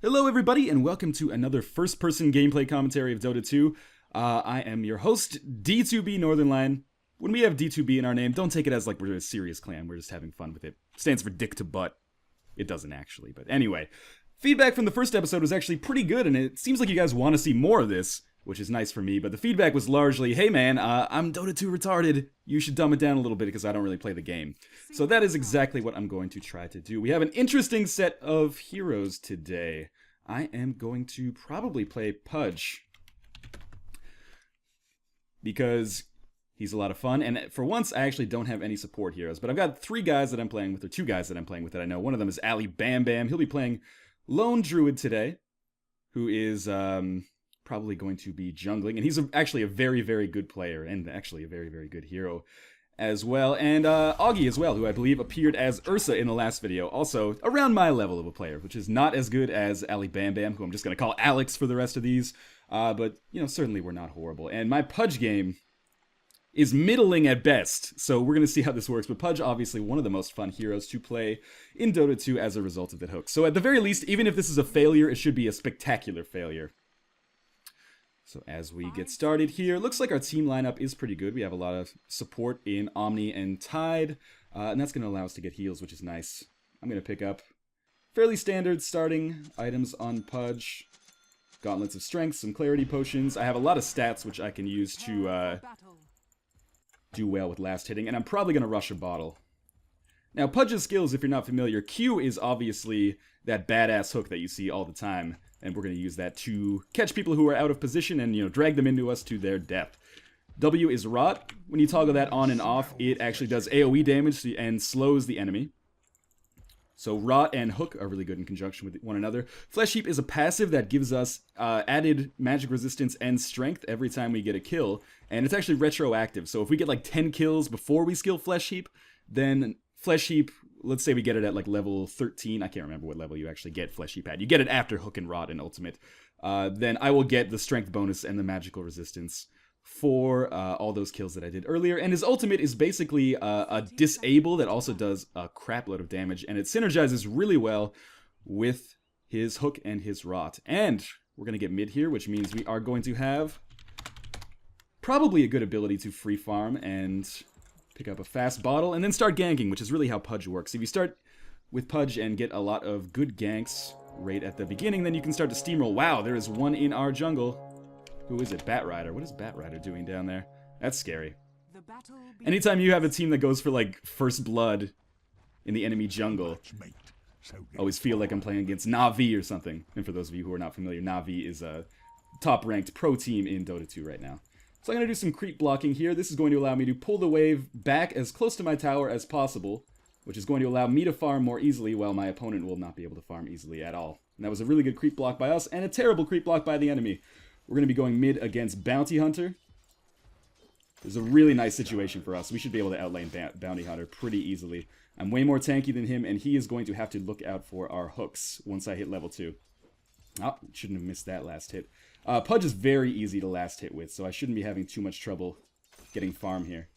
Hello everybody and welcome to another first-person gameplay commentary of Dota 2. I am your host, D2B Northernlion. When we have D2B in our name, don't take it as like we're a serious clan, we're just having fun with it. Stands for dick to butt. It doesn't actually, but anyway. Feedback from the first episode was actually pretty good and it seems like you guys want to see more of this, which is nice for me, but the feedback was largely, hey man, I'm Dota 2 retarded, you should dumb it down a little bit because I don't really play the game. So that is exactly what I'm going to try to do. We have an interesting set of heroes today. I am going to probably play Pudge because he's a lot of fun, and for once I actually don't have any support heroes, but I've got three guys that I'm playing with, or two guys that I'm playing with that I know. One of them is Ali Bam Bam. He'll be playing Lone Druid today, who is probably going to be jungling, and he's actually a very, very good player, and actually a very, very good hero as well. And Augie as well, who I believe appeared as Ursa in the last video, also around my level of a player, which is not as good as Ali Bam Bam, who I'm just going to call Alex for the rest of these, but, you know, certainly we're not horrible. And my Pudge game is middling at best, so we're going to see how this works, but Pudge, obviously one of the most fun heroes to play in Dota 2 as a result of that hook. So at the very least, even if this is a failure, it should be a spectacular failure. So as we get started here, looks like our team lineup is pretty good. We have a lot of support in Omni and Tide, and that's going to allow us to get heals, which is nice. I'm going to pick up fairly standard starting items on Pudge. Gauntlets of Strength, some Clarity Potions. I have a lot of stats which I can use to do well with last hitting, and I'm probably going to rush a bottle. Now, Pudge's skills, if you're not familiar, Q is obviously that badass hook that you see all the time. And we're going to use that to catch people who are out of position and, you know, drag them into us to their death. W is Rot. When you toggle that on and off, it actually does AoE damage and slows the enemy. So Rot and Hook are really good in conjunction with one another. Flesh Heap is a passive that gives us added magic resistance and strength every time we get a kill. And it's actually retroactive. So if we get like 10 kills before we skill Flesh Heap, then Flesh Heap, let's say we get it at like level 13. I can't remember what level you actually get Flesh Heap at. You get it after Hook and Rot in Ultimate. Then I will get the strength bonus and the magical resistance for all those kills that I did earlier. And his Ultimate is basically a disable that also does a crap load of damage. And it synergizes really well with his Hook and his Rot. And we're going to get mid here, which means we are going to have probably a good ability to free farm and pick up a fast bottle, and then start ganking, which is really how Pudge works. If you start with Pudge and get a lot of good ganks right at the beginning, then you can start to steamroll. Wow, there is one in our jungle. Who is it? Bat Rider. What is Bat Rider doing down there? That's scary. Anytime you have a team that goes for, like, first blood in the enemy jungle, I always feel like I'm playing against Na'Vi or something. And for those of you who are not familiar, Na'Vi is a top-ranked pro team in Dota 2 right now. So I'm going to do some creep blocking here. This is going to allow me to pull the wave back as close to my tower as possible, which is going to allow me to farm more easily while my opponent will not be able to farm easily at all. And that was a really good creep block by us and a terrible creep block by the enemy. We're going to be going mid against Bounty Hunter. This is a really nice situation for us. We should be able to outlane Bounty Hunter pretty easily. I'm way more tanky than him, and he is going to have to look out for our hooks once I hit level 2. Oh, shouldn't have missed that last hit. Pudge is very easy to last hit with, so I shouldn't be having too much trouble getting farm here.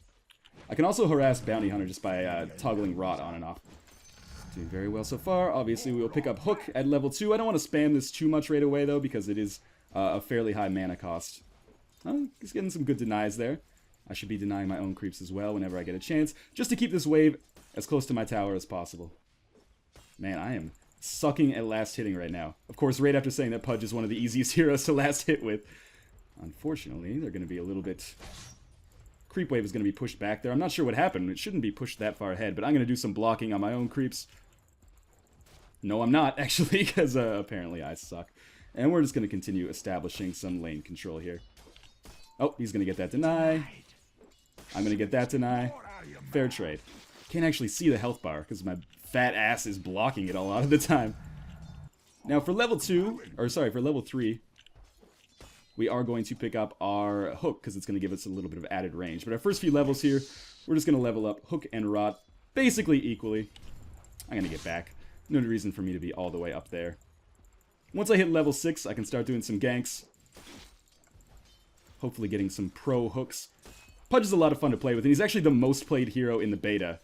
I can also harass Bounty Hunter just by toggling Rot on and off. Doing very well so far. Obviously, we will pick up Hook at level 2. I don't want to spam this too much right away, though, because it is a fairly high mana cost. Oh, he's getting some good denies there. I should be denying my own creeps as well whenever I get a chance, just to keep this wave as close to my tower as possible. Man, I am sucking at last hitting right now. Of course, right after saying that Pudge is one of the easiest heroes to last hit with. Unfortunately, they're going to be a little bit... Creep wave is going to be pushed back there. I'm not sure what happened. It shouldn't be pushed that far ahead, but I'm going to do some blocking on my own creeps. No, I'm not, actually, because apparently I suck. And we're just going to continue establishing some lane control here. Oh, he's going to get that deny. I'm going to get that deny. Fair trade. Can't actually see the health bar because my fat ass is blocking it a lot of the time. Now for level 2, or sorry, for level 3, we are going to pick up our Hook because it's going to give us a little bit of added range. But our first few levels here, we're just going to level up Hook and Rot basically equally. I'm going to get back. No reason for me to be all the way up there. Once I hit level 6, I can start doing some ganks. Hopefully getting some pro hooks. Pudge is a lot of fun to play with, and he's actually the most played hero in the beta.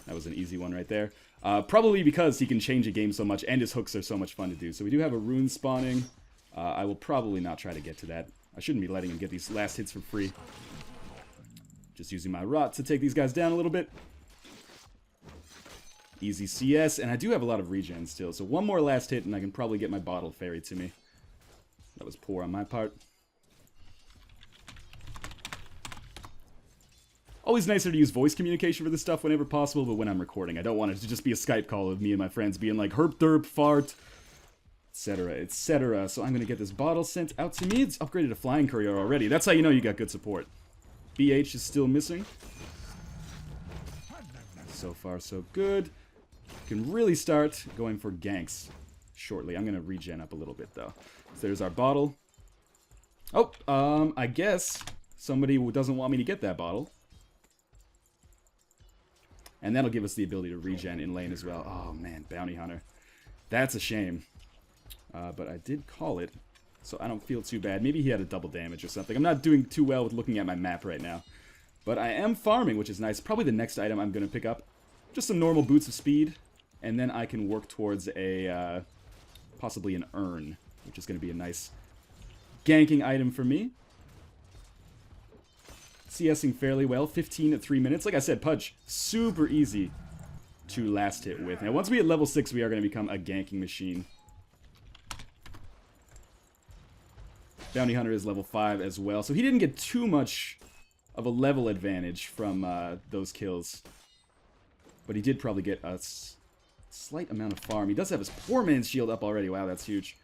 That was an easy one right there. Probably because he can change a game so much and his hooks are so much fun to do. So we do have a rune spawning. I will probably not try to get to that. I shouldn't be letting him get these last hits for free. Just using my rot to take these guys down a little bit. Easy CS, and I do have a lot of regen still, so one more last hit and I can probably get my bottle ferried to me. That was poor on my part. Always nicer to use voice communication for this stuff whenever possible, but when I'm recording, I don't want it to just be a Skype call of me and my friends being like, herp derp, fart, etc., etc. So I'm going to get this bottle sent out to me. It's upgraded to Flying Courier already. That's how you know you got good support. BH is still missing. So far, so good. Can really start going for ganks shortly. I'm going to regen up a little bit, though. So there's our bottle. Oh, I guess somebody doesn't want me to get that bottle. And that'll give us the ability to regen in lane as well. Oh, man, Bounty Hunter. That's a shame. But I did call it, so I don't feel too bad. Maybe he had a double damage or something. I'm not doing too well with looking at my map right now. But I am farming, which is nice. Probably the next item I'm going to pick up. Just some normal boots of speed. And then I can work towards a, possibly an urn, which is going to be a nice ganking item for me. CSing fairly well, 15 at 3 minutes. Like I said, Pudge, super easy to last hit with. Now, once we hit level 6, we are going to become a ganking machine. Bounty Hunter is level 5 as well, so he didn't get too much of a level advantage from those kills. But he did probably get a slight amount of farm. He does have his poor man's shield up already. Wow, that's huge.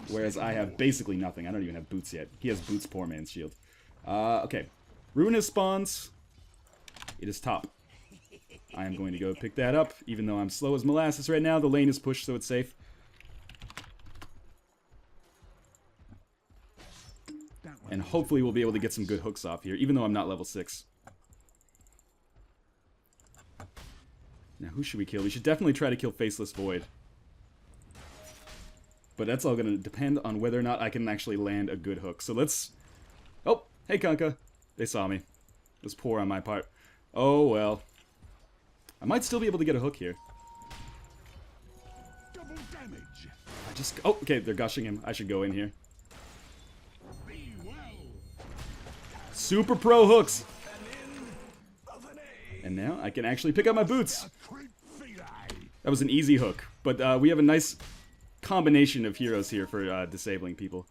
Whereas I have basically nothing. I don't even have boots yet. He has boots, poor man's shield. Okay. Rune spawns. It is top. I am going to go pick that up, even though I'm slow as molasses right now. The lane is pushed, so it's safe. And hopefully we'll be able to get some good hooks off here, even though I'm not level 6. Now, who should we kill? We should definitely try to kill Faceless Void. But that's all going to depend on whether or not I can actually land a good hook. So let's... Oh, hey Kanka. They saw me. It was poor on my part. Oh, well. I might still be able to get a hook here. Double damage. I just... Oh, okay, they're gushing him. I should go in here. Super pro hooks! And now I can actually pick up my boots. That was an easy hook, but we have a nice combination of heroes here for disabling people.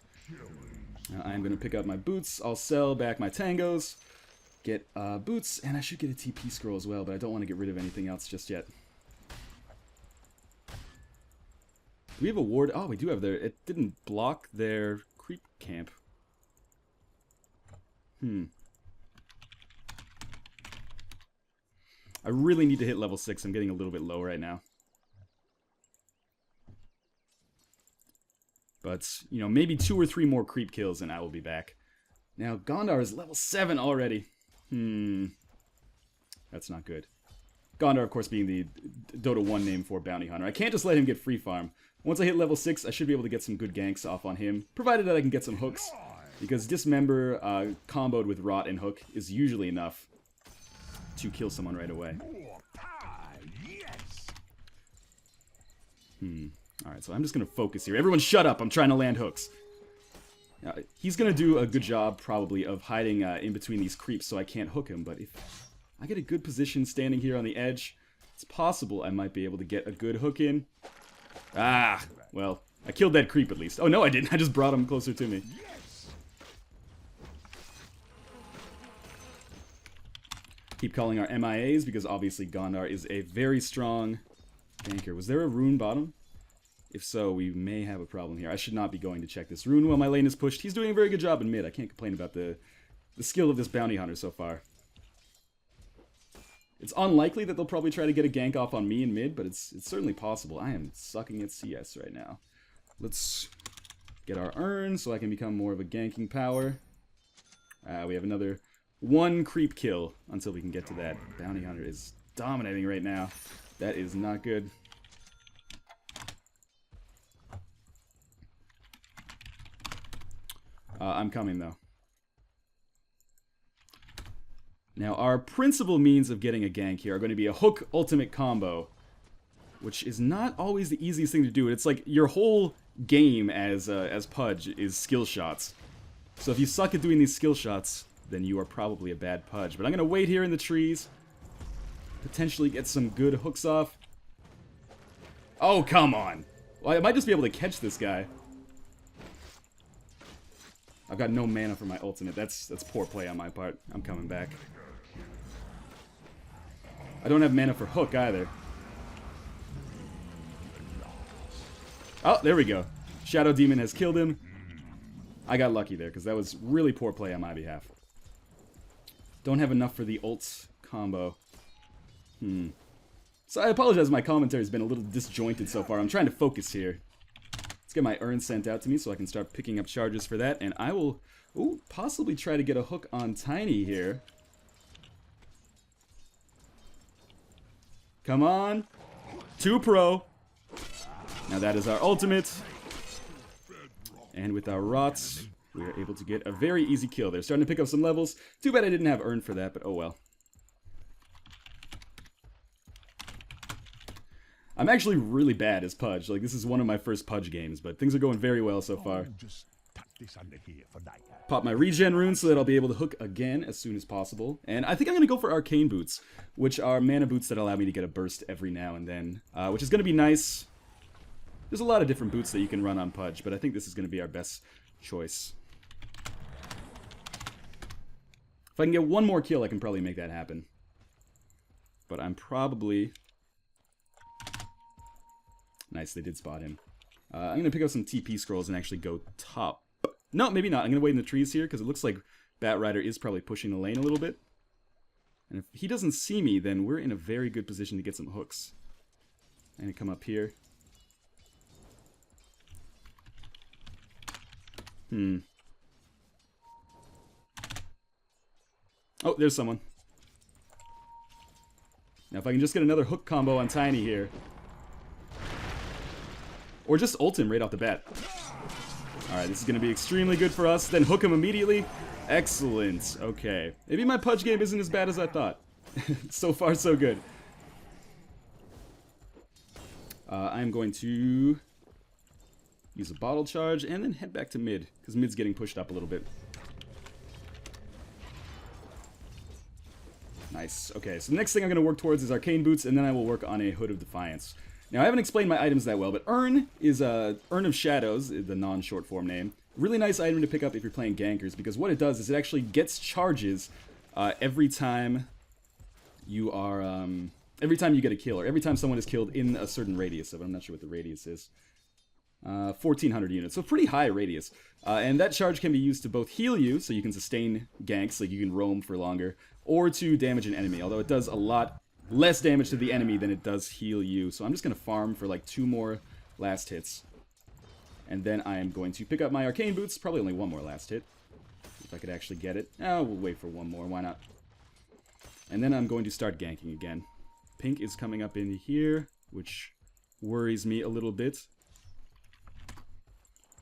I'm going to pick up my boots. I'll sell back my tangos, get boots, and I should get a TP scroll as well, but I don't want to get rid of anything else just yet. Do we have a ward? Oh, we do have their... It didn't block their creep camp. I really need to hit level 6. I'm getting a little bit low right now. But, you know, maybe 2 or 3 more creep kills and I will be back. Now, Gondar is level 7 already. That's not good. Gondar, of course, being the Dota 1 name for Bounty Hunter. I can't just let him get free farm. Once I hit level 6, I should be able to get some good ganks off on him, provided that I can get some hooks. Because Dismember comboed with Rot and Hook is usually enough to kill someone right away. Alright, so I'm just going to focus here. Everyone shut up, I'm trying to land hooks. Now, he's going to do a good job, probably, of hiding in between these creeps so I can't hook him. But if I get a good position standing here on the edge, it's possible I might be able to get a good hook in. Ah, well, I killed that creep at least. Oh, no, I didn't. I just brought him closer to me. Keep calling our MIAs because obviously Gondar is a very strong ganker. Was there a rune bottom? If so, we may have a problem here. I should not be going to check this rune while my lane is pushed. He's doing a very good job in mid. I can't complain about the skill of this bounty hunter so far. It's unlikely that they'll probably try to get a gank off on me in mid, but it's certainly possible. I am sucking at CS right now. Let's get our urn so I can become more of a ganking power. We have another 1 creep kill until we can get to that. Bounty hunter is dominating right now. That is not good. I'm coming though. Now, our principal means of getting a gank here are going to be a hook ultimate combo, which is not always the easiest thing to do. It's like your whole game as Pudge is skill shots. So if you suck at doing these skill shots, then you are probably a bad Pudge. But I'm going to wait here in the trees, potentially get some good hooks off. Oh, come on. Well, I might just be able to catch this guy. I've got no mana for my ultimate. That's poor play on my part. I'm coming back. I don't have mana for hook either. Oh, there we go. Shadow Demon has killed him. I got lucky there, because that was really poor play on my behalf. Don't have enough for the ult combo. So I apologize, my commentary's been a little disjointed so far. I'm trying to focus here. Let's get my urn sent out to me so I can start picking up charges for that. And I will possibly try to get a hook on Tiny here. Come on. 2 pro. Now that is our ultimate. And with our rots, we are able to get a very easy kill. They're starting to pick up some levels. Too bad I didn't have urn for that, but oh well. I'm actually really bad as Pudge. Like, this is one of my first Pudge games, but things are going very well so far. Pop my regen rune so that I'll be able to hook again as soon as possible. And I think I'm going to go for Arcane Boots, which are mana boots that allow me to get a burst every now and then, which is going to be nice. There's a lot of different boots that you can run on Pudge, but I think this is going to be our best choice. If I can get one more kill, I can probably make that happen. But I'm probably... Nice, they did spot him. I'm going to pick up some TP scrolls and actually go top. No, maybe not. I'm going to wait in the trees here, because it looks like Bat Rider is probably pushing the lane a little bit. And if he doesn't see me, then we're in a very good position to get some hooks. I'm going to come up here. Oh, there's someone. Now if I can just get another hook combo on Tiny here. Or just ult him right off the bat. Alright, this is going to be extremely good for us. Then hook him immediately. Excellent. Okay. Maybe my Pudge game isn't as bad as I thought. So far, so good. I'm going to use a bottle charge and then head back to mid, because mid's getting pushed up a little bit. Nice. Okay, so the next thing I'm going to work towards is Arcane Boots, and then I will work on a Hood of Defiance. Now, I haven't explained my items that well, but Urn is Urn of Shadows, the non-short form name. Really nice item to pick up if you're playing gankers, because what it does is it actually gets charges every time you are, every time you get a kill, or every time someone is killed in a certain radius of it. I'm not sure what the radius is. 1,400 units, so pretty high radius. And that charge can be used to both heal you, so you can sustain ganks, like you can roam for longer, or to damage an enemy, although it does a lot less damage to the enemy than it does heal you. So I'm just going to farm for like 2 more last hits. And then I am going to pick up my Arcane Boots, probably only 1 more last hit. If I could actually get it. Oh, we'll wait for 1 more, why not? And then I'm going to start ganking again. Pink is coming up in here, which worries me a little bit.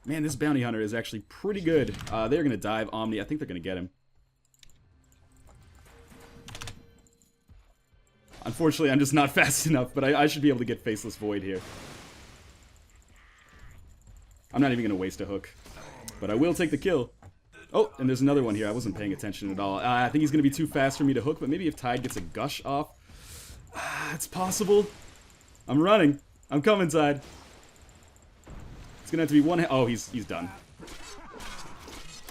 Man, this Bounty Hunter is actually pretty good. They're going to dive Omni. I think they're going to get him. Unfortunately, I'm just not fast enough, but I should be able to get Faceless Void here. I'm not even going to waste a hook. But I will take the kill. Oh, and there's another one here. I wasn't paying attention at all. I think he's going to be too fast for me to hook, but maybe if Tide gets a gush off. It's possible. I'm running. I'm coming, Tide. It's gonna have to be one. Oh, he's done.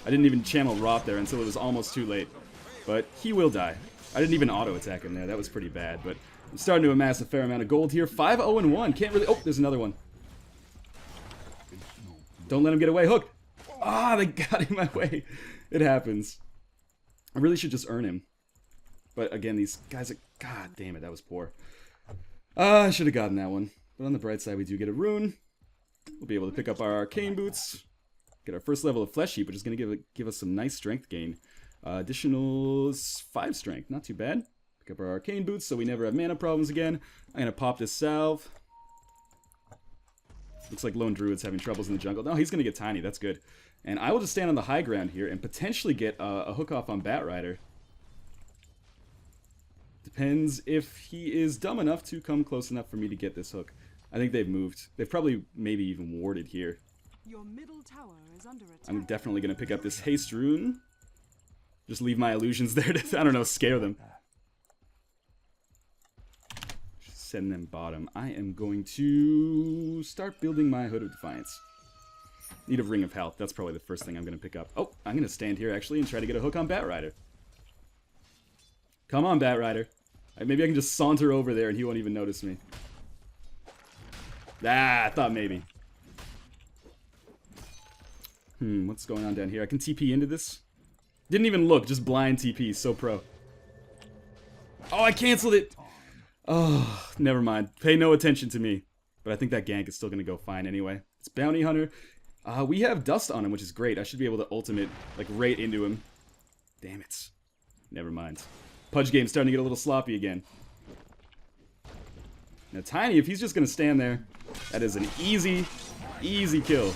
I didn't even channel Rot there until it was almost too late. But he will die. I didn't even auto-attack him there. That was pretty bad. But I'm starting to amass a fair amount of gold here. 5-0-1. Can't really... Oh, there's another one. Don't let him get away. Hook. Ah, they got in my way. It happens. I really should just earn him. But again, these guys are... God damn it, that was poor. I should have gotten that one. But on the bright side, we do get a rune. We'll be able to pick up our Arcane Boots. Get our first level of Flesh Heap, which is going to give us some nice strength gain. Additional 5 strength. Not too bad. Pick up our Arcane Boots so we never have mana problems again. I'm going to pop this salve. Looks like Lone Druid's having troubles in the jungle. No, he's going to get Tiny. That's good. And I will just stand on the high ground here and potentially get a hook off on Bat Rider. depends if he is dumb enough to come close enough for me to get this hook. I think they've moved. They've probably maybe even warded here. Your middle tower is under attack. I'm definitely going to pick up this haste rune. Just leave my illusions there to, I don't know, scare them. Send them bottom. I am going to start building my Hood of Defiance. Need a Ring of Health. That's probably the first thing I'm going to pick up. Oh, I'm going to stand here actually and try to get a hook on Batrider. Come on, Batrider. Maybe I can just saunter over there and he won't even notice me. Ah, I thought maybe. What's going on down here? I can TP into this. Didn't even look, just blind TP. So pro. Oh, I canceled it. Oh, never mind. Pay no attention to me. But I think that gank is still going to go fine anyway. It's Bounty Hunter. We have Dust on him, which is great. I should be able to ultimate, like, right into him. Damn it. Never mind. Pudge game's starting to get a little sloppy again. Now, Tiny, if he's just going to stand there, that is an easy, easy kill.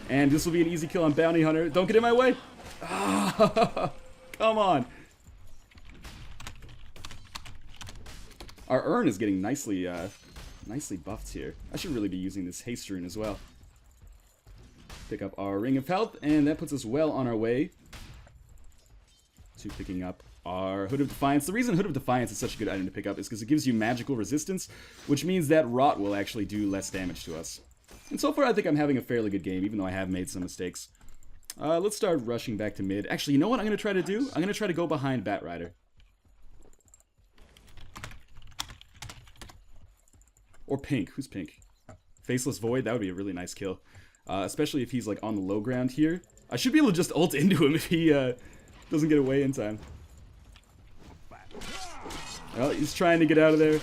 And this will be an easy kill on Bounty Hunter. Don't get in my way. Ah, come on. Our urn is getting nicely buffed here. I should really be using this haste rune as well. Pick up our Ring of Health, and that puts us well on our way to picking up our Hood of Defiance. The reason Hood of Defiance is such a good item to pick up is because it gives you magical resistance, which means that Rot will actually do less damage to us. And so far, I think I'm having a fairly good game, even though I have made some mistakes. Let's start rushing back to mid. Actually, you know what I'm going to try to do? I'm going to try to go behind Batrider. Or Pink. Who's Pink? Faceless Void. That would be a really nice kill. Especially if he's like on the low ground here. I should be able to just ult into him if he doesn't get away in time. Well, he's trying to get out of there.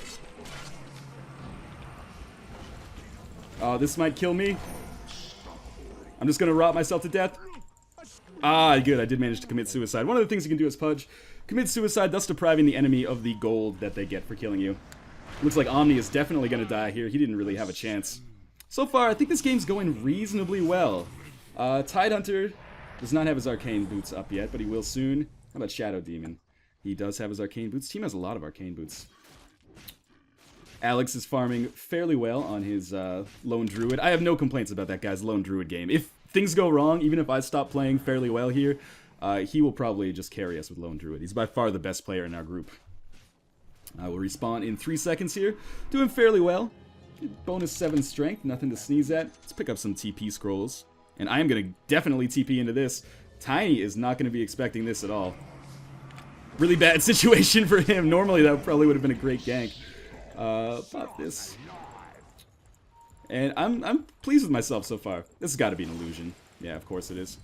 Oh, this might kill me. I'm just going to rot myself to death. Ah, good. I did manage to commit suicide. One of the things you can do as Pudge, commit suicide, thus depriving the enemy of the gold that they get for killing you. Looks like Omni is definitely going to die here. He didn't really have a chance. So far, I think this game's going reasonably well. Tidehunter does not have his arcane boots up yet, but he will soon. How about Shadow Demon? He does have his arcane boots. Team has a lot of arcane boots. Alex is farming fairly well on his Lone Druid. I have no complaints about that guy's Lone Druid game. If things go wrong, even if I stop playing fairly well here, he will probably just carry us with Lone Druid. He's by far the best player in our group. I will respawn in 3 seconds here. Doing fairly well. Bonus 7 strength, nothing to sneeze at. Let's pick up some TP scrolls. And I am going to definitely TP into this. Tiny is not going to be expecting this at all. Really bad situation for him. Normally that probably would have been a great gank. Pop this. And I'm pleased with myself so far. This has got to be an illusion. Yeah, of course it is.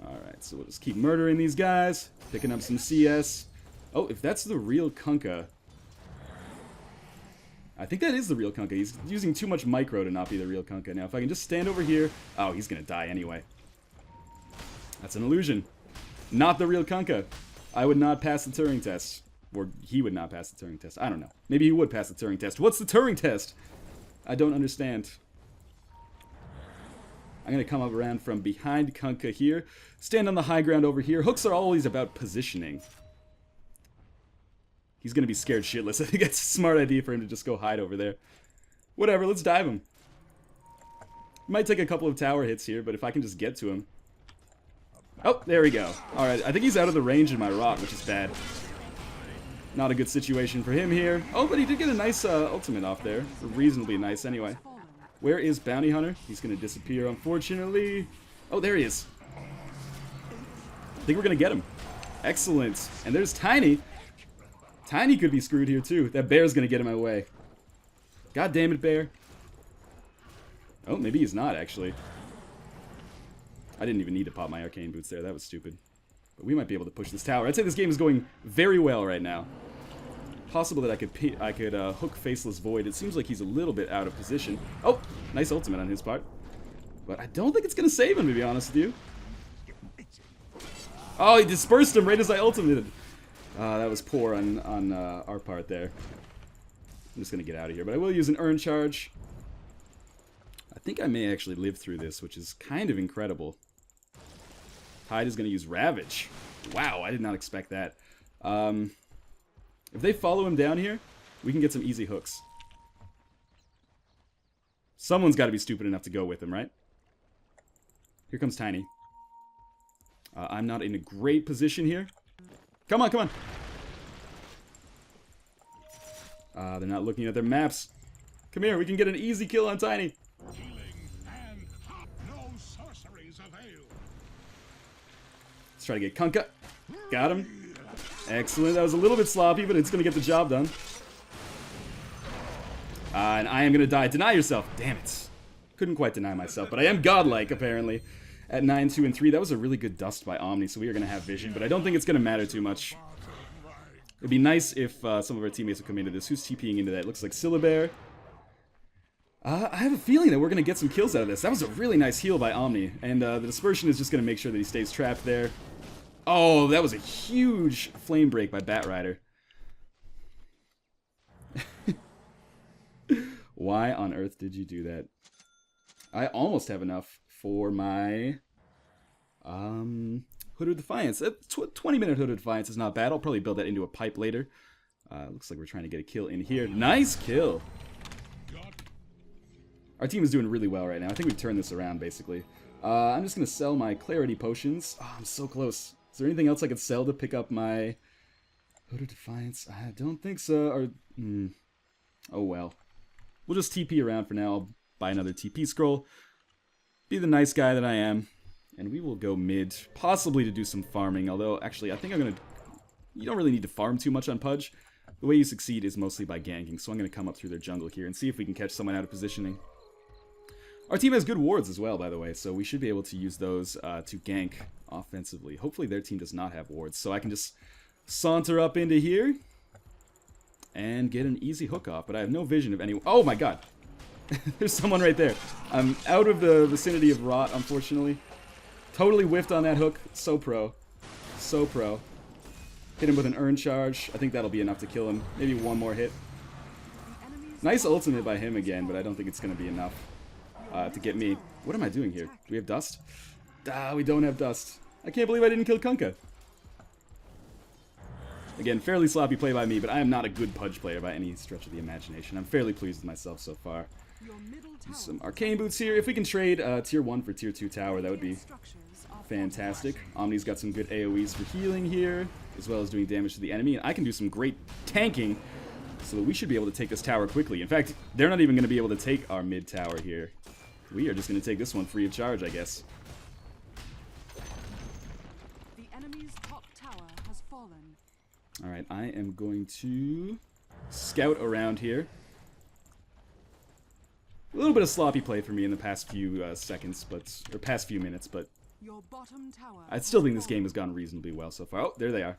Alright, so we'll just keep murdering these guys. Picking up some CS. Oh, if that's the real Kunkka. I think that is the real Kunkka. He's using too much micro to not be the real Kunkka. Now, if I can just stand over here... Oh, he's going to die anyway. That's an illusion. Not the real Kunkka. I would not pass the Turing test. Or he would not pass the Turing test. I don't know. Maybe he would pass the Turing test. What's the Turing test? I don't understand. I'm going to come up around from behind Kunkka here. Stand on the high ground over here. Hooks are always about positioning. He's going to be scared shitless. I think that's a smart idea for him to just go hide over there. Whatever, let's dive him. Might take a couple of tower hits here, but if I can just get to him. Oh, there we go. Alright, I think he's out of the range in my rot, which is bad. Not a good situation for him here. Oh, but he did get a nice ultimate off there. Reasonably nice anyway. Where is Bounty Hunter? He's going to disappear, unfortunately. Oh, there he is. I think we're going to get him. Excellent. And there's Tiny. Tiny could be screwed here, too. That bear's going to get in my way. God damn it, bear. Oh, maybe he's not, actually. I didn't even need to pop my arcane boots there. That was stupid. But we might be able to push this tower. I'd say this game is going very well right now. Possible that I could hook Faceless Void. It seems like he's a little bit out of position. Oh, nice ultimate on his part. But I don't think it's going to save him, to be honest with you. Oh, he dispersed him right as I ultimated. That was poor on our part there. I'm just going to get out of here. But I will use an Urn Charge. I think I may actually live through this, which is kind of incredible. Tide is going to use Ravage. Wow, I did not expect that. If they follow him down here, we can get some easy hooks. Someone's got to be stupid enough to go with him, right? Here comes Tiny. I'm not in a great position here. Come on, come on. They're not looking at their maps. Come here, we can get an easy kill on Tiny. Let's try to get Kunkka. Got him. Excellent. That was a little bit sloppy, but it's going to get the job done. And I am going to die. Deny yourself. Damn it. Couldn't quite deny myself, but I am godlike, apparently. At 9, 2, and 3. That was a really good dust by Omni, so we are going to have vision, but I don't think it's going to matter too much. It'd be nice if some of our teammates would come into this. Who's TPing into that? It looks like Syllabear. I have a feeling that we're going to get some kills out of this. That was a really nice heal by Omni, and the dispersion is just going to make sure that he stays trapped there. Oh, that was a huge flame break by Batrider. Why on earth did you do that? I almost have enough for my Hood of Defiance. 20-minute Hood of Defiance is not bad. I'll probably build that into a pipe later. Looks like we're trying to get a kill in here. Nice kill! Our team is doing really well right now. I think we've turned this around, basically. I'm just going to sell my Clarity Potions. Oh, I'm so close. Is there anything else I could sell to pick up my Hood of Defiance? I don't think so. Or, oh well. We'll just TP around for now. I'll buy another TP scroll. Be the nice guy that I am. And we will go mid, possibly to do some farming. Although, actually, I think I'm going to... You don't really need to farm too much on Pudge. The way you succeed is mostly by ganking. So I'm going to come up through their jungle here and see if we can catch someone out of positioning. Our team has good wards as well, by the way. So we should be able to use those to gank offensively. Hopefully their team does not have wards. So I can just saunter up into here and get an easy hook off. But I have no vision of any... Oh my god! There's someone right there. I'm out of the vicinity of Rot, unfortunately. Totally whiffed on that hook. So pro. So pro. Hit him with an urn charge. I think that'll be enough to kill him. Maybe one more hit. Nice ultimate by him again, but I don't think it's going to be enough to get me. What am I doing here? Do we have dust? Ah, we don't have dust. I can't believe I didn't kill Kunkka. Again, fairly sloppy play by me, but I am not a good Pudge player by any stretch of the imagination. I'm fairly pleased with myself so far. Some arcane boots here. If we can trade tier 1 for tier 2 tower, that would be fantastic. Omni's got some good AoEs for healing here, as well as doing damage to the enemy. And I can do some great tanking, so that we should be able to take this tower quickly. In fact, they're not even going to be able to take our mid tower here. We are just going to take this one free of charge, I guess. The enemy's top tower has fallen. Alright, I am going to scout around here. A little bit of sloppy play for me in the past few seconds, or past few minutes, but Your bottom tower I still think this game has gone reasonably well so far. Oh, there they are.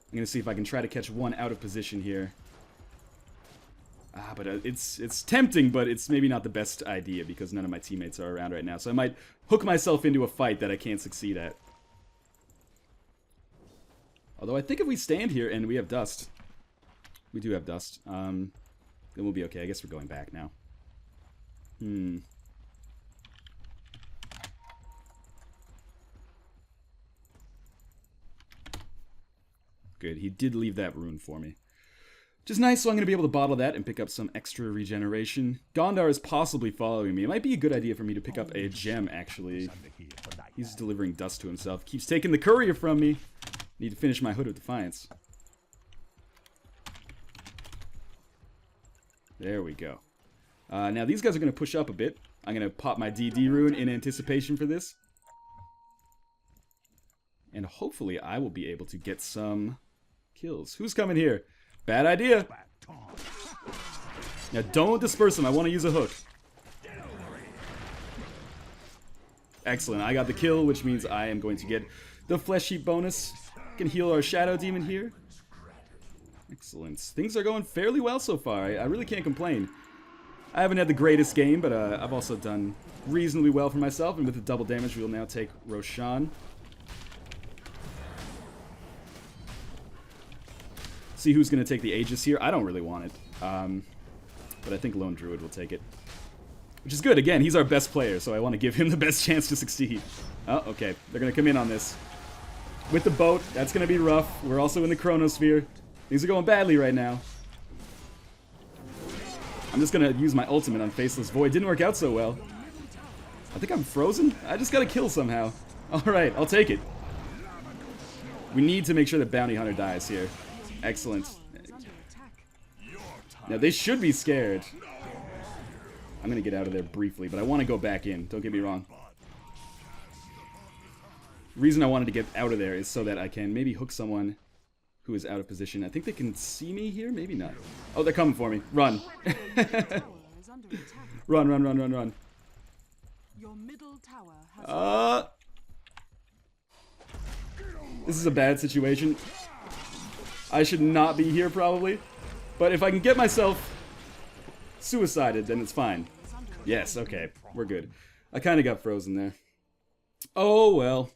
I'm going to see if I can try to catch one out of position here. But it's tempting, but it's maybe not the best idea because none of my teammates are around right now. So I might hook myself into a fight that I can't succeed at. Although I think if we stand here and we have dust, we do have dust, then we'll be okay. I guess we're going back now. Good, he did leave that rune for me. Which is nice, so I'm going to be able to bottle that and pick up some extra regeneration. Gondar is possibly following me. It might be a good idea for me to pick up a gem, actually. He's delivering dust to himself. Keeps taking the courier from me. Need to finish my Hood of Defiance. There we go. Now these guys are going to push up a bit. I'm going to pop my DD rune in anticipation for this. And hopefully I will be able to get some kills. Who's coming here? Bad idea. Now don't disperse them. I want to use a hook. Excellent. I got the kill, which means I am going to get the flesh heap bonus. Can heal our shadow demon here. Excellent. Things are going fairly well so far. I really can't complain. I haven't had the greatest game, but I've also done reasonably well for myself. And with the double damage, we will now take Roshan. See who's going to take the Aegis here. I don't really want it. But I think Lone Druid will take it. Which is good. Again, he's our best player, so I want to give him the best chance to succeed. Oh, okay. They're going to come in on this. With the boat, that's going to be rough. We're also in the chronosphere. Things are going badly right now. I'm just going to use my ultimate on Faceless Void. Didn't work out so well. I think I'm frozen? I just got to kill somehow. Alright, I'll take it. We need to make sure that Bounty Hunter dies here. Excellent. Now, they should be scared. I'm going to get out of there briefly, but I want to go back in. Don't get me wrong. The reason I wanted to get out of there is so that I can maybe hook someone who is out of position. I think they can see me here? Maybe not. Oh, they're coming for me. Run. Run, run, run, run, run. Your middle tower has This is a bad situation. I should not be here, probably. But if I can get myself suicided, then it's fine. Yes, okay. We're good. I kind of got frozen there. Oh, well.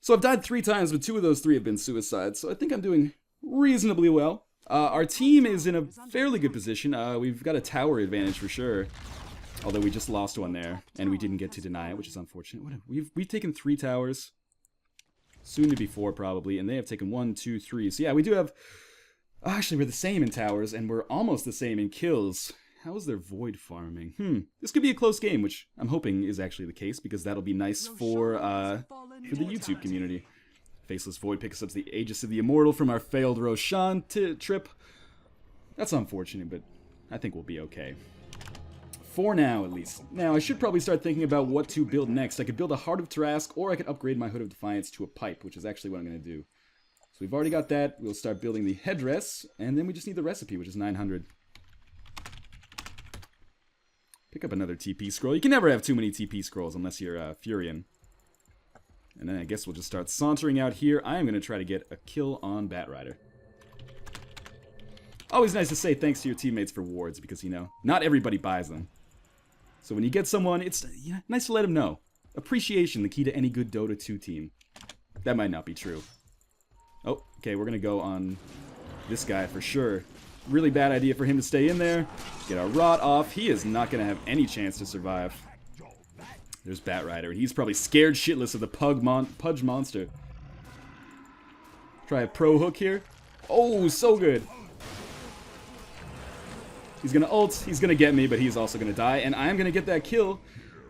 So I've died 3 times, but 2 of those 3 have been suicides, so I think I'm doing reasonably well. Our team is in a fairly good position. We've got a tower advantage for sure. Although we just lost one there, and we didn't get to deny it, which is unfortunate. We've taken 3 towers. Soon to be 4, probably, and they have taken 1, 2, 3. So yeah, we do have... Actually, we're the same in towers, and we're almost the same in kills. How is their void farming? This could be a close game, which I'm hoping is actually the case, because that'll be nice for the YouTube community. Faceless Void picks up the Aegis of the Immortal from our failed Roshan trip. That's unfortunate, but I think we'll be okay. For now, at least. Now, I should probably start thinking about what to build next. I could build a Heart of Trask, or I could upgrade my Hood of Defiance to a pipe, which is actually what I'm going to do. So we've already got that. We'll start building the headdress, and then we just need the recipe, which is 900. Pick up another TP scroll. You can never have too many TP scrolls unless you're Furion. And then I guess we'll just start sauntering out here. I am going to try to get a kill on Batrider. Always nice to say thanks to your teammates for wards, because, you know, not everybody buys them. So when you get someone, it's nice to let them know. Appreciation, the key to any good Dota 2 team. That might not be true. Oh, okay, we're going to go on this guy for sure. Really bad idea for him to stay in there. Get our rot off. He is not going to have any chance to survive. There's Batrider, and he's probably scared shitless of the Pudge monster. Try a pro hook here. Oh, so good. He's going to ult. He's going to get me, but he's also going to die. And I'm going to get that kill,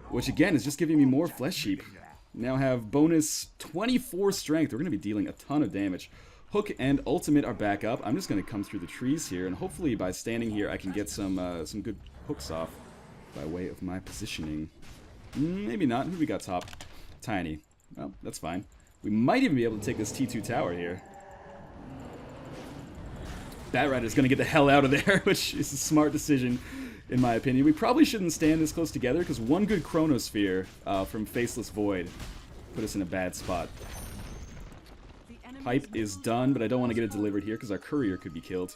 which again is just giving me more flesh sheep. Now have bonus 24 strength. We're going to be dealing a ton of damage. Hook and ultimate are back up. I'm just going to come through the trees here, and hopefully by standing here I can get some good hooks off by way of my positioning. Maybe not. Who do we got top? Tiny. Well, that's fine. We might even be able to take this T2 tower here. Batrider's going to get the hell out of there, which is a smart decision, in my opinion. We probably shouldn't stand this close together, because one good Chronosphere from Faceless Void put us in a bad spot. Pipe is done, but I don't want to get it delivered here, because our courier could be killed.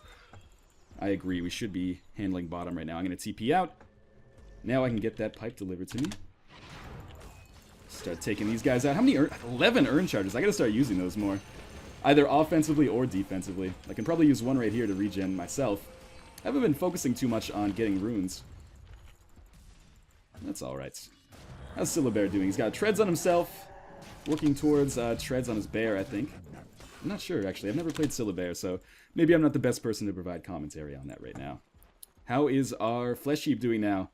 I agree, we should be handling bottom right now. I'm going to TP out. Now I can get that pipe delivered to me. Start taking these guys out. How many 11 urn charges. I gotta start using those more. Either offensively or defensively. I can probably use one right here to regen myself. I haven't been focusing too much on getting runes. That's alright. How's Syllabear doing? He's got treads on himself. Working towards treads on his bear, I think. I'm not sure, actually. I've never played Syllabear, so maybe I'm not the best person to provide commentary on that right now. How is our Flesh Sheep doing now?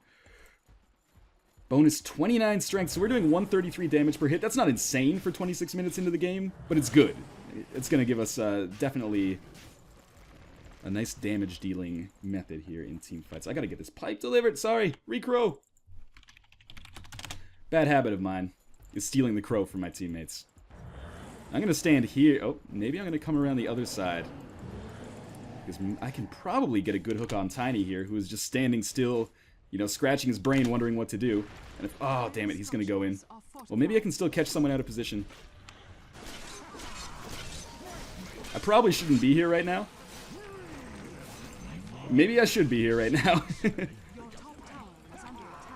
Bonus 29 strength, so we're doing 133 damage per hit. That's not insane for 26 minutes into the game, but it's good. It's going to give us definitely a nice damage dealing method here in team fights. I got to get this pipe delivered. Sorry, recrow. Bad habit of mine is stealing the crow from my teammates. I'm going to stand here. Oh, maybe I'm going to come around the other side. Because I can probably get a good hook on Tiny here, who is just standing still, you know, scratching his brain, wondering what to do. And if, oh, damn it, he's going to go in. Well, maybe I can still catch someone out of position. I probably shouldn't be here right now. Maybe I should be here right now. I'm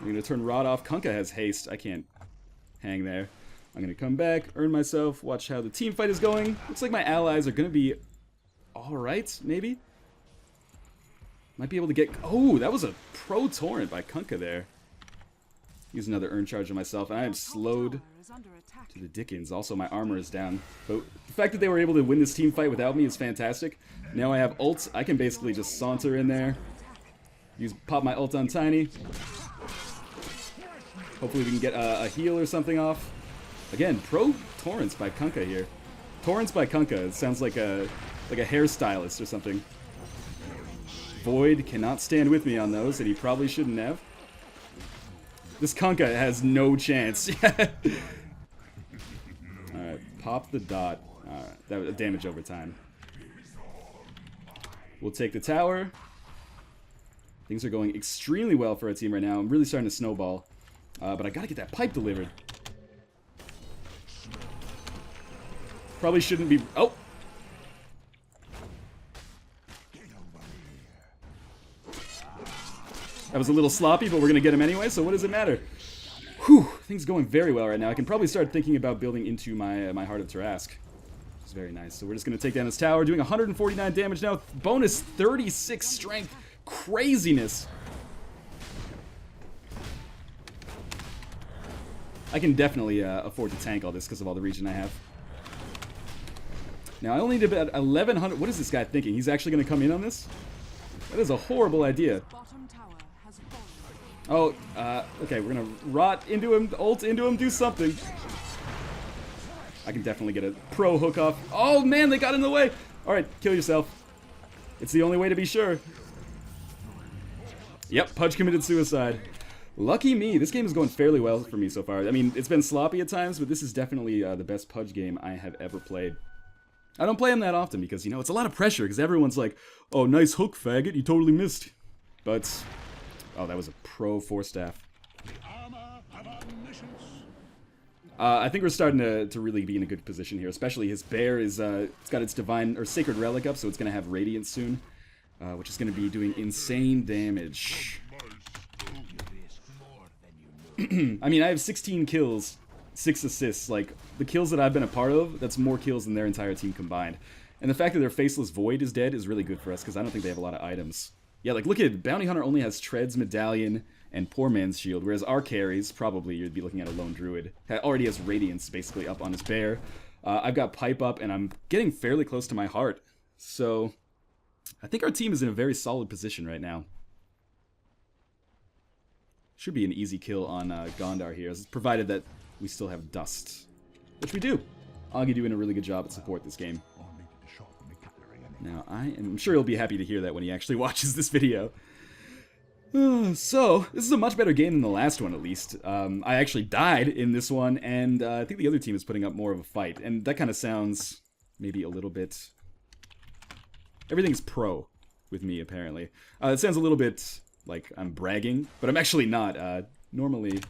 going to turn Rod off. Kunkka has haste. I can't hang there. I'm going to come back, earn myself, watch how the team fight is going. Looks like my allies are going to be alright, maybe? Might be able to get... Oh, that was a pro torrent by Kunkka there. Use another urn charge on myself, and I am slowed to the dickens. Also, my armor is down. But the fact that they were able to win this team fight without me is fantastic. Now I have ult. I can basically just saunter in there. Pop my ult on Tiny. Hopefully we can get a heal or something off. Again, pro torrents by Kunkka here. Torrents by Kunkka. It sounds like a hairstylist or something. Void cannot stand with me on those, and he probably shouldn't have. This Kunkka has no chance. Alright, pop the dot. Alright, that was damage over time. We'll take the tower. Things are going extremely well for our team right now. I'm really starting to snowball. But I gotta get that pipe delivered. Probably shouldn't be... Oh! That was a little sloppy, but we're gonna get him anyway, so what does it matter? Whew, things going very well right now. I can probably start thinking about building into my Heart of Tarask. It's very nice. So we're just gonna take down this tower, doing 149 damage now. Bonus 36 strength. Craziness. I can definitely afford to tank all this because of all the regen I have. Now I only need about 1100. What is this guy thinking? He's actually gonna come in on this? That is a horrible idea. Oh, okay, we're gonna rot into him, ult into him, do something. I can definitely get a pro hook off. Oh man, they got in the way! Alright, kill yourself. It's the only way to be sure. Yep, Pudge committed suicide. Lucky me, this game is going fairly well for me so far. I mean, it's been sloppy at times, but this is definitely the best Pudge game I have ever played. I don't play him that often because, you know, it's a lot of pressure because everyone's like, oh, nice hook, faggot, you totally missed. But... Oh, that was a pro 4-staff. I think we're starting to really be in a good position here, especially his bear is, it's got its divine, or sacred relic up, so it's going to have radiance soon, which is going to be doing insane damage. I mean, I have 16 kills, 6 assists, like, the kills that I've been a part of, that's more kills than their entire team combined. And the fact that their Faceless Void is dead is really good for us, because I don't think they have a lot of items. Yeah, like, look at it. Bounty Hunter only has Treads, Medallion, and Poor Man's Shield, whereas our carries, probably you'd be looking at a Lone Druid, already has Radiance basically up on his bear. I've got Pipe up, and I'm getting fairly close to my heart. So, I think our team is in a very solid position right now. Should be an easy kill on Gondar here, provided that we still have Dust. Which we do. Augie doing a really good job at support this game. Now, I'm sure he'll be happy to hear that when he actually watches this video. So, this is a much better game than the last one, at least. I actually died in this one, and I think the other team is putting up more of a fight. And that kind of sounds maybe a little bit... Everything's pro with me, apparently. It sounds a little bit like I'm bragging, but I'm actually not. Normally,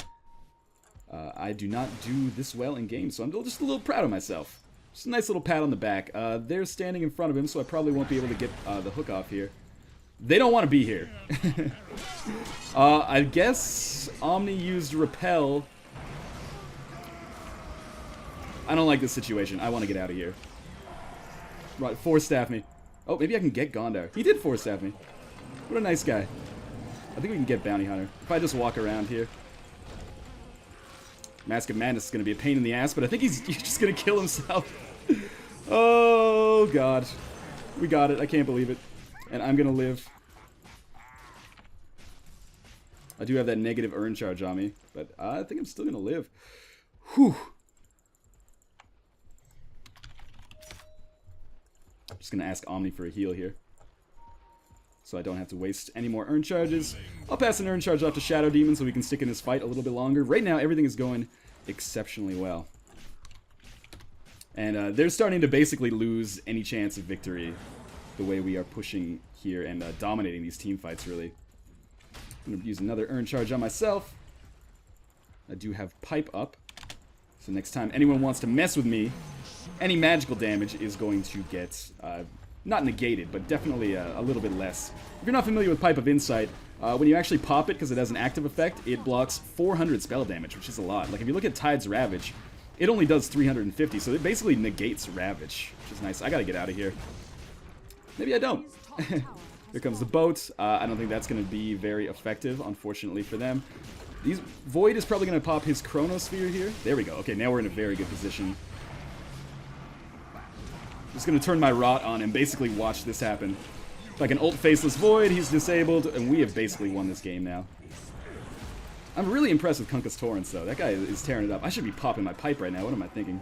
I do not do this well in games, so I'm just a little proud of myself. Just a nice little pat on the back. They're standing in front of him, so I probably won't be able to get the hook off here. They don't want to be here. I guess Omni used Repel. I don't like this situation. I want to get out of here. Right, 4-staff me. Oh, maybe I can get Gondar. He did 4-staff me. What a nice guy. I think we can get Bounty Hunter. If I just walk around here. Mask of Madness is going to be a pain in the ass, but I think he's just going to kill himself. Oh, God. We got it. I can't believe it. And I'm going to live. I do have that negative urn charge on me, but I think I'm still going to live. Whew. I'm just going to ask Omni for a heal here, so I don't have to waste any more urn charges. I'll pass an urn charge off to Shadow Demon so we can stick in this fight a little bit longer. Right now, everything is going exceptionally well. And they're starting to basically lose any chance of victory the way we are pushing here and dominating these team fights, really. I'm going to use another urn charge on myself. I do have Pipe up, so next time anyone wants to mess with me, any magical damage is going to get, not negated, but definitely a little bit less. If you're not familiar with Pipe of Insight, when you actually pop it, because it has an active effect, it blocks 400 spell damage, which is a lot. Like, if you look at Tide's Ravage, it only does 350, so it basically negates Ravage, which is nice. I gotta get out of here. Maybe I don't. Here comes the boat. I don't think that's going to be very effective, unfortunately for them. Void is probably going to pop his Chronosphere here. There we go. Okay, now we're in a very good position. Just going to turn my Rot on and basically watch this happen. If I can ult Faceless Void, he's disabled, and we have basically won this game now. I'm really impressed with Kunkka's Torrents, though. That guy is tearing it up. I should be popping my pipe right now. What am I thinking?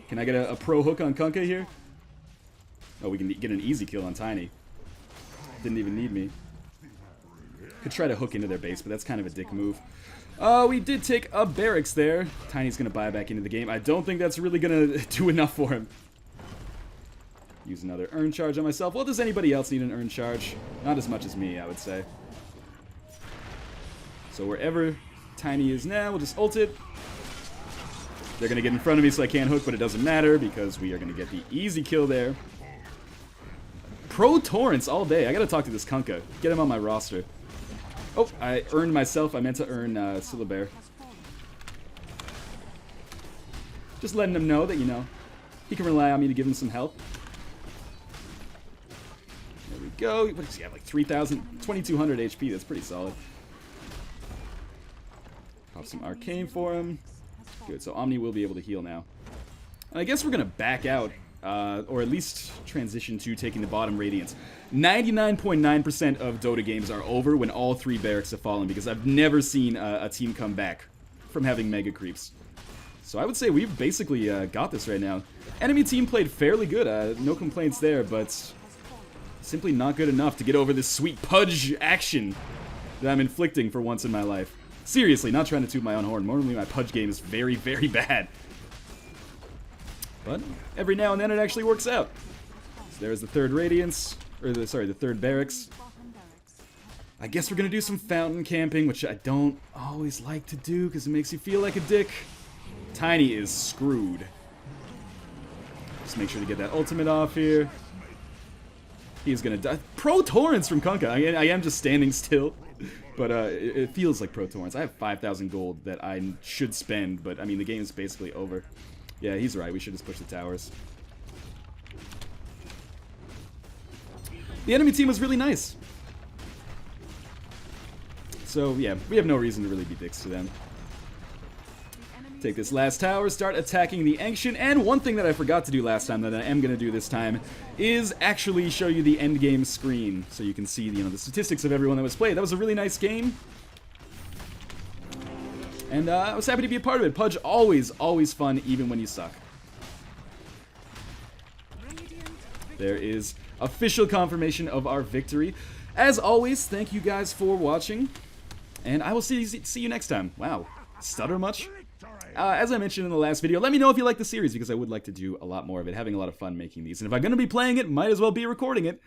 Can I get a pro hook on Kunkka here? Oh, we can get an easy kill on Tiny. Didn't even need me. Could try to hook into their base, but that's kind of a dick move. We did take a barracks there. Tiny's going to buy back into the game. I don't think that's really going to do enough for him. Use another Urn Charge on myself. Well, does anybody else need an Urn Charge? Not as much as me, I would say. So wherever Tiny is now, we'll just ult it. They're going to get in front of me so I can't hook, but it doesn't matter because we are going to get the easy kill there. Pro Torrents all day. I got to talk to this Kunkka. Get him on my roster. Oh, I earned myself. I meant to earn Syllabear. Just letting him know that, you know, he can rely on me to give him some help. There we go. What does he have? Like 3,000, 2,200 HP. That's pretty solid. Pop some Arcane for him. Good, so Omni will be able to heal now. And I guess we're going to back out, or at least transition to taking the bottom Radiance. 99.9% of Dota games are over when all 3 barracks have fallen, because I've never seen a team come back from having mega creeps. So I would say we've basically got this right now. Enemy team played fairly good, no complaints there, but simply not good enough to get over this sweet Pudge action that I'm inflicting for once in my life. Seriously, not trying to toot my own horn. Normally my Pudge game is very, very bad. But every now and then it actually works out. So there's the third Radiance, or the third Barracks. I guess we're gonna do some fountain camping, which I don't always like to do because it makes you feel like a dick. Tiny is screwed. Just make sure to get that ultimate off here. He's gonna die. Pro Torrents from Kunkka. I am just standing still. But it feels like Pro Torrents. I have 5,000 gold that I should spend, but I mean the game is basically over. Yeah, he's right. We should just push the towers. The enemy team was really nice. So yeah, we have no reason to really be dicks to them. Take this last tower, start attacking the Ancient, and one thing that I forgot to do last time that I am going to do this time is actually show you the endgame screen so you can see, you know, the statistics of everyone that was played. That was a really nice game. And I was happy to be a part of it. Pudge, always fun, even when you suck. There is official confirmation of our victory. As always, thank you guys for watching, and I will see you next time. Wow, stutter much? As I mentioned in the last video, let me know if you like the series, because I would like to do a lot more of it, having a lot of fun making these. And if I'm going to be playing it, might as well be recording it.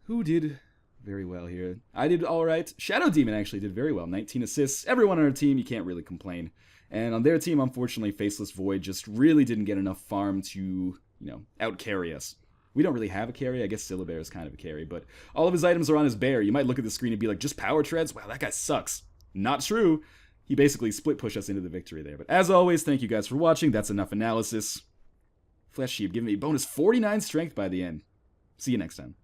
Who did very well here? I did alright. Shadow Demon actually did very well. 19 assists. Everyone on our team, you can't really complain. And on their team, unfortunately, Faceless Void just really didn't get enough farm to, you know, out-carry us. We don't really have a carry. I guess Syllabear is kind of a carry, but all of his items are on his bear. You might look at the screen and be like, just power treads? Wow, that guy sucks. Not true. He basically split pushed us into the victory there. But as always, thank you guys for watching. That's enough analysis. Flesh Sheep giving me bonus 49 strength by the end. See you next time.